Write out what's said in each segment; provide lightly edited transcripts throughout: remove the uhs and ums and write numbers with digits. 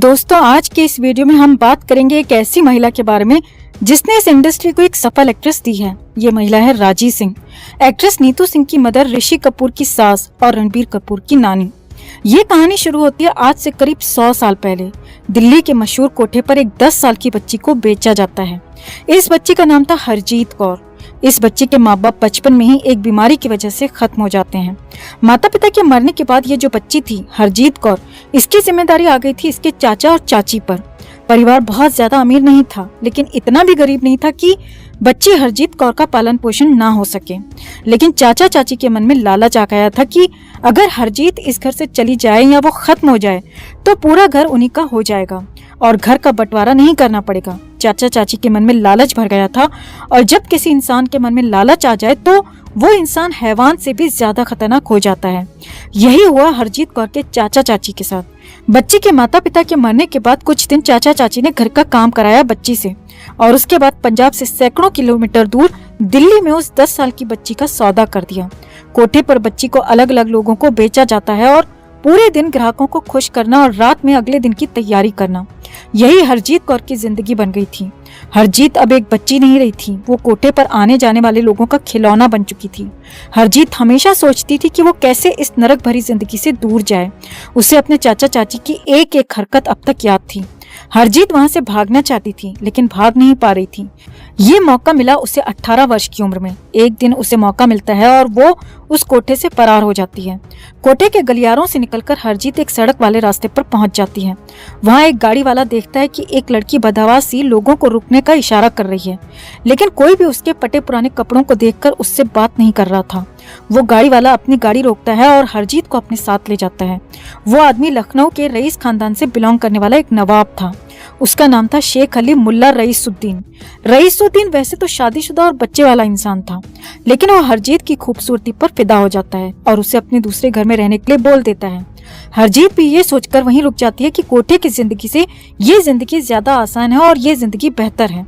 दोस्तों, आज के इस वीडियो में हम बात करेंगे एक ऐसी महिला के बारे में जिसने इस इंडस्ट्री को एक सफल एक्ट्रेस दी है। ये महिला है राजी सिंह। एक्ट्रेस नीतू सिंह की मदर, ऋषि कपूर की सास और रणबीर कपूर की नानी। ये कहानी शुरू होती है आज से करीब 100 साल पहले। दिल्ली के मशहूर कोठे पर एक 10 साल की बच्ची को बेचा जाता है। इस बच्ची का नाम था हरजीत कौर। इस बच्चे के माँ बाप बचपन में ही एक बीमारी की वजह से खत्म हो जाते हैं। माता पिता के मरने के बाद ये जो बच्ची थी हरजीत कौर, इसकी जिम्मेदारी आ गई थी इसके चाचा और चाची पर। परिवार बहुत ज्यादा अमीर नहीं था, लेकिन इतना भी गरीब नहीं था कि बच्ची हरजीत कौर का पालन पोषण ना हो सके। लेकिन चाचा चाची के मन में लालच आ गया था कि अगर हरजीत इस घर से चली जाए या वो खत्म हो जाए तो पूरा घर उन्हीं का हो जाएगा और घर का बंटवारा नहीं करना पड़ेगा। चाचा चाची के मन में लालच भर गया था, और जब किसी इंसान के मन में लालच आ जाए तो वो इंसान हैवान से भी ज्यादा खतरनाक हो जाता है। यही हुआ हरजीत कौर के चाचा चाची के साथ। बच्ची के माता पिता के मरने के बाद कुछ दिन चाचा चाची ने घर का काम कराया बच्ची से, और उसके बाद पंजाब से सैकड़ों किलोमीटर दूर दिल्ली में उस 10 साल की बच्ची का सौदा कर दिया। कोठे पर बच्ची को अलग अलग लोगों को बेचा जाता है और पूरे दिन ग्राहकों को खुश करना और रात में अगले दिन की तैयारी करना, यही हरजीत कौर की जिंदगी बन गई थी। हरजीत अब एक बच्ची नहीं रही थी, वो कोठे पर आने जाने वाले लोगों का खिलौना बन चुकी थी। हरजीत हमेशा सोचती थी कि वो कैसे इस नरक भरी जिंदगी से दूर जाए। उसे अपने चाचा चाची की एक एक हरकत अब तक याद थी। हरजीत वहां से भागना चाहती थी, लेकिन भाग नहीं पा रही थी। ये मौका मिला उसे 18 वर्ष की उम्र में। एक दिन उसे मौका मिलता है और वो उस कोठे से फरार हो जाती है। कोठे के गलियारों से निकलकर हरजीत एक सड़क वाले रास्ते पर पहुंच जाती है। वहां एक गाड़ी वाला देखता है कि एक लड़की बदहवास सी लोगों को रुकने का इशारा कर रही है, लेकिन कोई भी उसके फटे पुराने कपड़ों को देखकर उससे बात नहीं कर रहा था। वो गाड़ी वाला अपनी गाड़ी रोकता है और हरजीत को अपने साथ ले जाता है। वो आदमी लखनऊ के रईस खानदान से बिलोंग करने वाला एक नवाब था। उसका नाम था शेख अली मुल्ला रईसुद्दीन। रईसुद्दीन वैसे तो शादीशुदा और बच्चे वाला इंसान था, लेकिन वो हरजीत की खूबसूरती पर फिदा हो जाता है और उसे अपने दूसरे घर में रहने के लिए बोल देता है। हरजीत भी ये सोचकर वहीं रुक जाती है कि कोठे की जिंदगी से ये जिंदगी ज्यादा आसान है और ये जिंदगी बेहतर है।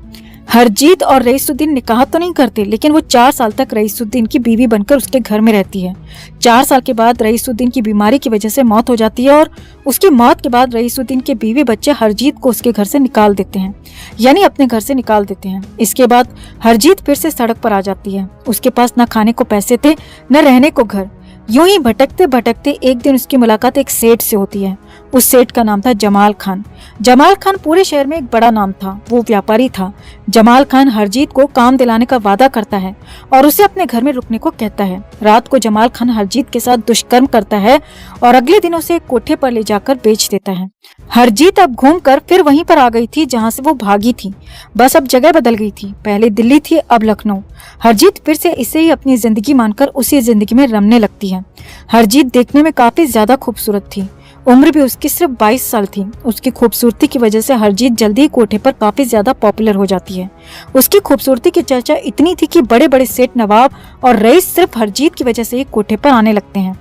हरजीत और रईसुद्दीन निकाह तो नहीं करते, लेकिन वो 4 साल तक रईसुद्दीन की बीवी बनकर उसके घर में रहती है। 4 साल के बाद रईसुद्दीन की बीमारी की वजह से मौत हो जाती है, और उसकी मौत के बाद रईसुद्दीन के बीवी बच्चे हरजीत को उसके घर से निकाल देते हैं, यानी अपने घर से निकाल देते हैं। इसके बाद हरजीत फिर से सड़क पर आ जाती है। उसके पास न खाने को पैसे थे, न रहने को घर। यूं ही भटकते भटकते एक दिन उसकी मुलाकात एक सेठ से होती है। उस सेठ का नाम था जमाल खान। जमाल खान पूरे शहर में एक बड़ा नाम था, वो व्यापारी था। जमाल खान हरजीत को काम दिलाने का वादा करता है और उसे अपने घर में रुकने को कहता है। रात को जमाल खान हरजीत के साथ दुष्कर्म करता है और अगले दिन उसे एक कोठे पर ले जाकर बेच देता है। हरजीत अब घूमकर फिर वहीं पर आ गई थी जहाँ से वो भागी थी, बस अब जगह बदल गई थी। पहले दिल्ली थी, अब लखनऊ। हरजीत फिर से इसे ही अपनी जिंदगी मानकर उसी जिंदगी में रमने लगती है। हरजीत देखने में काफी ज्यादा खूबसूरत थी, उम्र भी उसकी सिर्फ 22 साल थी। उसकी खूबसूरती की वजह से हरजीत जल्दी ही कोठे पर काफी ज्यादा पॉपुलर हो जाती है। उसकी खूबसूरती की चर्चा इतनी थी कि बड़े बड़े सेठ, नवाब और रईस सिर्फ हरजीत की वजह से ही कोठे पर आने लगते हैं।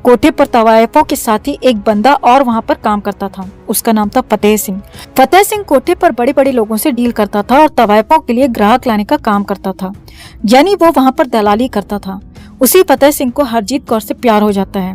कोठे पर तवायफों के साथ ही एक बंदा और वहाँ पर काम करता था। उसका नाम था फतेह सिंह। फतेह सिंह कोठे पर बड़े बड़े लोगों से डील करता था और तवायफों के लिए ग्राहक लाने का काम करता था, यानी वो वहाँ पर दलाली करता था। उसी फतेह सिंह को हरजीत कौर से प्यार हो जाता है।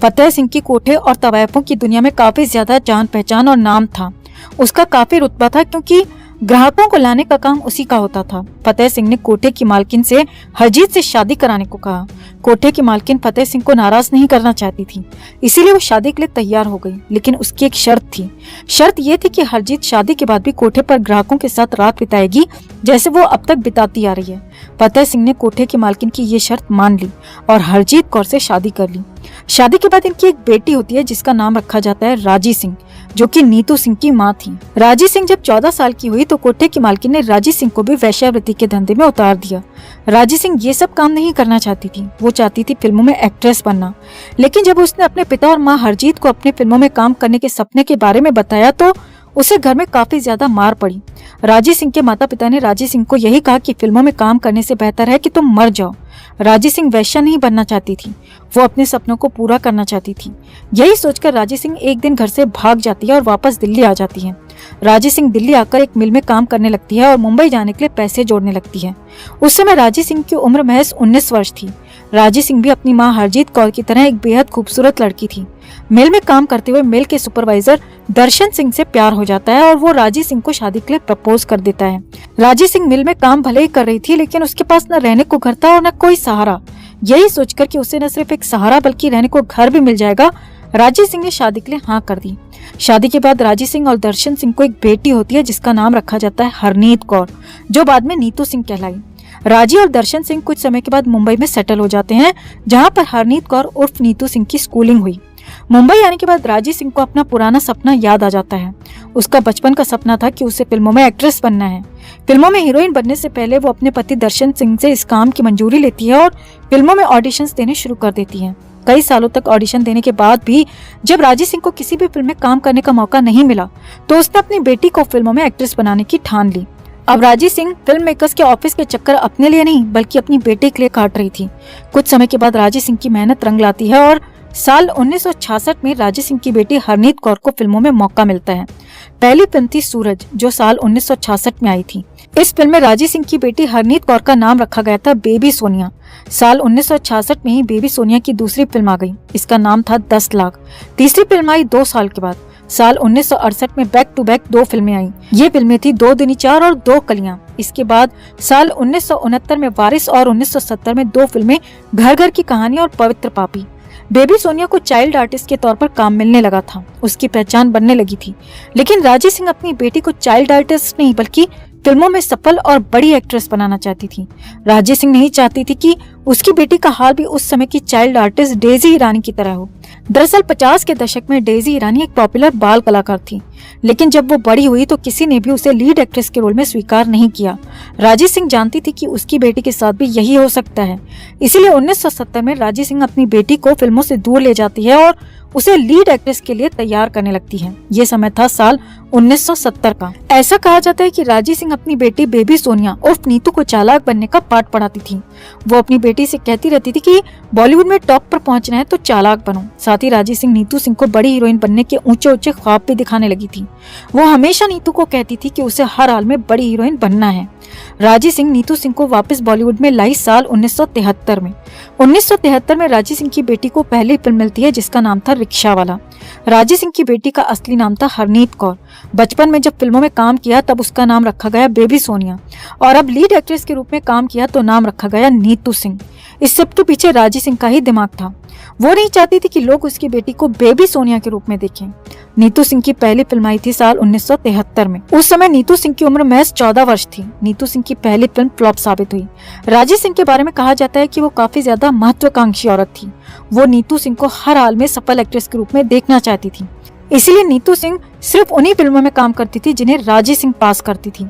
फतेह सिंह की कोठे और तवायफों की दुनिया में काफी ज्यादा जान पहचान और नाम था। उसका काफी रुतबा था, क्योंकि ग्राहकों को लाने का काम उसी का होता था। फतेह सिंह ने कोठे की मालकिन से हरजीत से शादी कराने को कहा। कोठे की मालकिन फतेह सिंह को नाराज नहीं करना चाहती थी, इसीलिए वो शादी के लिए तैयार हो गई। लेकिन उसकी एक शर्त थी। शर्त ये थी कि हरजीत शादी के बाद भी कोठे पर ग्राहकों के साथ रात बिताएगी, जैसे वो अब तक बिताती आ रही है। फतेह सिंह ने कोठे की मालकिन की ये शर्त मान ली और हरजीत कौर से शादी कर ली। शादी के बाद इनकी एक बेटी होती है जिसका नाम रखा जाता है राजी सिंह, जो कि नीतू सिंह की माँ थी। राजी सिंह जब 14 साल की हुई तो कोठे की मालकिन ने राजी सिंह को भी वेश्यावृत्ति के धंधे में उतार दिया। राजी सिंह ये सब काम नहीं करना चाहती थी, वो चाहती थी फिल्मों में एक्ट्रेस बनना। लेकिन जब उसने अपने पिता और माँ हरजीत को अपने फिल्मों में काम करने के सपने के बारे में बताया तो उसे घर में काफी ज्यादा मार पड़ी। राजी सिंह के माता पिता ने राजी सिंह को यही कहा कि फिल्मों में काम करने से बेहतर है कि तुम मर जाओ। राजी सिंह वैश्या नहीं बनना चाहती थी, वो अपने सपनों को पूरा करना चाहती थी। यही सोचकर राजी सिंह एक दिन घर से भाग जाती है और वापस दिल्ली आ जाती है। राजी सिंह दिल्ली आकर एक मिल में काम करने लगती है और मुंबई जाने के लिए पैसे जोड़ने लगती है। उस समय राजी सिंह की उम्र महज 19 वर्ष थी। राजी सिंह भी अपनी मां हरजीत कौर की तरह एक बेहद खूबसूरत लड़की थी। मिल में काम करते हुए मिल के सुपरवाइजर दर्शन सिंह से प्यार हो जाता है और वो राजी सिंह को शादी के लिए प्रपोज कर देता है। राजी सिंह मिल में काम भले ही कर रही थी, लेकिन उसके पास न रहने को घर था और न कोई सहारा। यही सोचकर कि उसे न सिर्फ एक सहारा बल्कि रहने को घर भी मिल जाएगा, राजी सिंह ने शादी के लिए हाँ कर दी। शादी के बाद राजी सिंह और दर्शन सिंह को एक बेटी होती है जिसका नाम रखा जाता है हरनीत कौर, जो बाद में नीतू सिंह कहलाई। राजी और दर्शन सिंह कुछ समय के बाद मुंबई में सेटल हो जाते हैं, जहां पर हरनीत कौर उर्फ नीतू सिंह की स्कूलिंग हुई। मुंबई आने के बाद राजी सिंह को अपना पुराना सपना याद आ जाता है। उसका बचपन का सपना था कि उसे फिल्मों में एक्ट्रेस बनना है। फिल्मों में हीरोइन बनने से पहले वो अपने पति दर्शन सिंह से इस काम की मंजूरी लेती है और फिल्मों में ऑडिशंस देने शुरू कर देती है। कई सालों तक ऑडिशन देने के बाद भी जब राजी सिंह को किसी भी फिल्म में काम करने का मौका नहीं मिला, तो उसने अपनी बेटी को फिल्मों में एक्ट्रेस बनाने की ठान ली। अब राजी सिंह फिल्म मेकर्स के ऑफिस के चक्कर अपने लिए नहीं बल्कि अपनी बेटे के लिए काट रही थी। कुछ समय के बाद राजी सिंह की मेहनत रंग लाती है और साल 1966 में राजी सिंह की बेटी हरनीत कौर को फिल्मों में मौका मिलता है। पहली फिल्म थी सूरज, जो साल 1966 में आई थी। इस फिल्म में राजी सिंह की बेटी हरनीत कौर का नाम रखा गया था बेबी सोनिया। साल 1966 में ही बेबी सोनिया की दूसरी फिल्म आ गई, इसका नाम था 10 लाख। तीसरी फिल्म आई 2 साल के बाद। साल 1968 में बैक टू बैक 2 फिल्में आई। ये फिल्में थी 2 दूनी 4 और 2 कलियां। इसके बाद साल 1969 में वारिस और 1970 में 2 फिल्में घर घर की कहानी और पवित्र पापी। बेबी सोनिया को चाइल्ड आर्टिस्ट के तौर पर काम मिलने लगा था, उसकी पहचान बनने लगी थी। लेकिन राजी सिंह अपनी बेटी को चाइल्ड आर्टिस्ट नहीं बल्कि फिल्मों में सफल और बड़ी एक्ट्रेस बनाना चाहती थी। राजी सिंह नहीं चाहती थी कि उसकी बेटी का हाल भी उस समय की चाइल्ड आर्टिस्ट डेजी ईरानी की तरह हो। दरअसल 50 के दशक में डेजी ईरानी एक पॉपुलर बाल कलाकार थी, लेकिन जब वो बड़ी हुई तो किसी ने भी उसे लीड एक्ट्रेस के रोल में स्वीकार नहीं किया। राजी सिंह जानती थी कि उसकी बेटी के साथ भी यही हो सकता है, इसीलिए 1970 में राजी सिंह अपनी बेटी को फिल्मों से दूर ले जाती है और उसे लीड एक्ट्रेस के लिए तैयार करने लगती है। ये समय था साल 1970 का। ऐसा कहा जाता है कि राजी सिंह अपनी बेटी बेबी सोनिया उर्फ नीतू को चालाक बनने का पाठ पढ़ाती थी। वो अपनी बेटी से कहती रहती थी कि बॉलीवुड में टॉप पर पहुंचना है तो चालाक बनो। साथ ही राजी सिंह नीतू सिंह को बड़ी हीरोइन बनने के ऊंचे ऊंचे ख्वाब भी दिखाने लगी थी। वो हमेशा नीतू को कहती थी कि उसे हर हाल में बड़ी हीरोइन बनना है। राजी सिंह नीतू सिंह को वापस बॉलीवुड में लाई साल 1973 में। 1973 में राजी सिंह की बेटी को पहली फिल्म मिलती है जिसका नाम था रिक्शा वाला। राजी सिंह की बेटी का असली नाम था हरनीत कौर। बचपन में जब फिल्मों में काम किया तब उसका नाम रखा गया बेबी सोनिया, और अब लीड एक्ट्रेस के रूप में काम किया तो नाम रखा गया नीतू सिंह। इस सब के पीछे राजी सिंह का ही दिमाग था। वो नहीं चाहती थी कि लोग उसकी बेटी को बेबी सोनिया के रूप में देखें। नीतू सिंह की पहली फिल्म आई थी साल 1973 में। उस समय नीतू सिंह की उम्र महज 14 वर्ष थी। नीतू सिंह की पहली फिल्म फ्लॉप साबित हुई। राजी सिंह के बारे में कहा जाता है कि वो काफी ज्यादा महत्वाकांक्षी औरत थी। वो नीतू सिंह को हर हाल में सफल एक्ट्रेस के रूप में देखना चाहती थी, इसीलिए नीतू सिंह सिर्फ उन्हीं फिल्मों में काम करती थी जिन्हें राजी सिंह पास करती थी।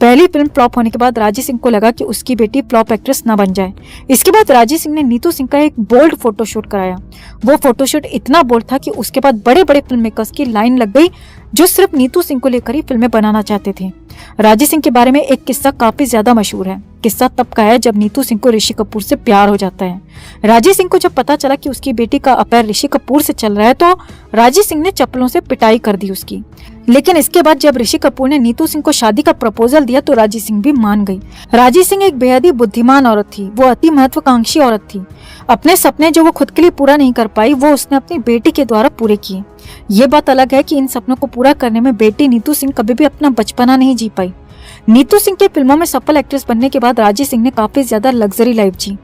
पहली फिल्म फ्लॉप होने के बाद राजी सिंह को लगा कि उसकी बेटी फ्लॉप एक्ट्रेस न बन जाए। इसके बाद राजी सिंह ने नीतू सिंह का एक बोल्ड फोटोशूट कराया। वो फोटोशूट इतना बोल्ड था कि उसके बाद बड़े बड़े फिल्म मेकर्स की लाइन लग गई जो सिर्फ नीतू सिंह को लेकर ही फिल्में बनाना चाहते थे। राजी सिंह के बारे में एक किस्सा काफी ज्यादा मशहूर है। किस्सा तब का है जब नीतू सिंह को ऋषि कपूर से प्यार हो जाता है। राजी सिंह को जब पता चला कि उसकी बेटी का अफेयर ऋषि कपूर से चल रहा है तो राजी सिंह ने चप्पलों से पिटाई कर दी उसकी। लेकिन इसके बाद जब ऋषि कपूर ने नीतू सिंह को शादी का प्रपोजल दिया तो राजी सिंह भी मान गई। राजी सिंह एक बेहद ही बुद्धिमान औरत थी। वो अति महत्वाकांक्षी औरत थी। अपने सपने जो वो खुद के लिए पूरा नहीं कर पाई वो उसने अपनी बेटी के द्वारा पूरे किए। ये बात अलग है कि इन सपनों को पूरा करने में बेटी नीतू सिंह कभी भी अपना बचपना नहीं जी पाई। नीतू सिंह के फिल्मों में सफल एक्ट्रेस बनने के बाद राजी सिंह ने काफी ज्यादा लग्जरी लाइफ जी।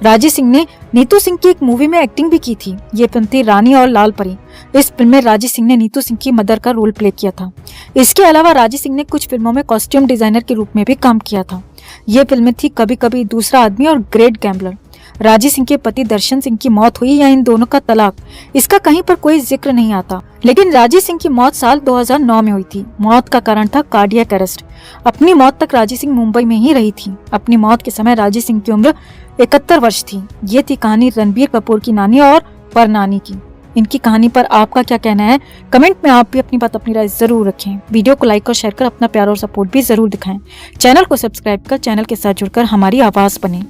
राजी सिंह ने नीतू सिंह की एक मूवी में एक्टिंग भी की थी। ये फिल्म थी रानी और लाल परी। इस फिल्म में राजी सिंह ने नीतू सिंह की मदर का रोल प्ले किया था। इसके अलावा राजी सिंह ने कुछ फिल्मों में कॉस्ट्यूम डिजाइनर के रूप में भी काम किया था। ये फिल्में थी कभी कभी, दूसरा आदमी और ग्रेट गैम्बलर। राजी सिंह के पति दर्शन सिंह की मौत हुई या इन दोनों का तलाक, इसका कहीं पर कोई जिक्र नहीं आता। लेकिन राजी सिंह की मौत साल 2009 में हुई थी। मौत का कारण था कार्डियक अरेस्ट। अपनी मौत तक राजी सिंह मुंबई में ही रही थी। अपनी मौत के समय राजी सिंह की उम्र 71 वर्ष थी। ये थी कहानी रणबीर कपूर की नानी और परनानी की। इनकी कहानी पर आपका क्या कहना है? कमेंट में आप भी अपनी बात, अपनी राय जरूर रखें। वीडियो को लाइक और शेयर कर अपना प्यार और सपोर्ट भी जरूर दिखाएं। चैनल को सब्सक्राइब कर चैनल के साथ जुड़कर हमारी आवाज बने।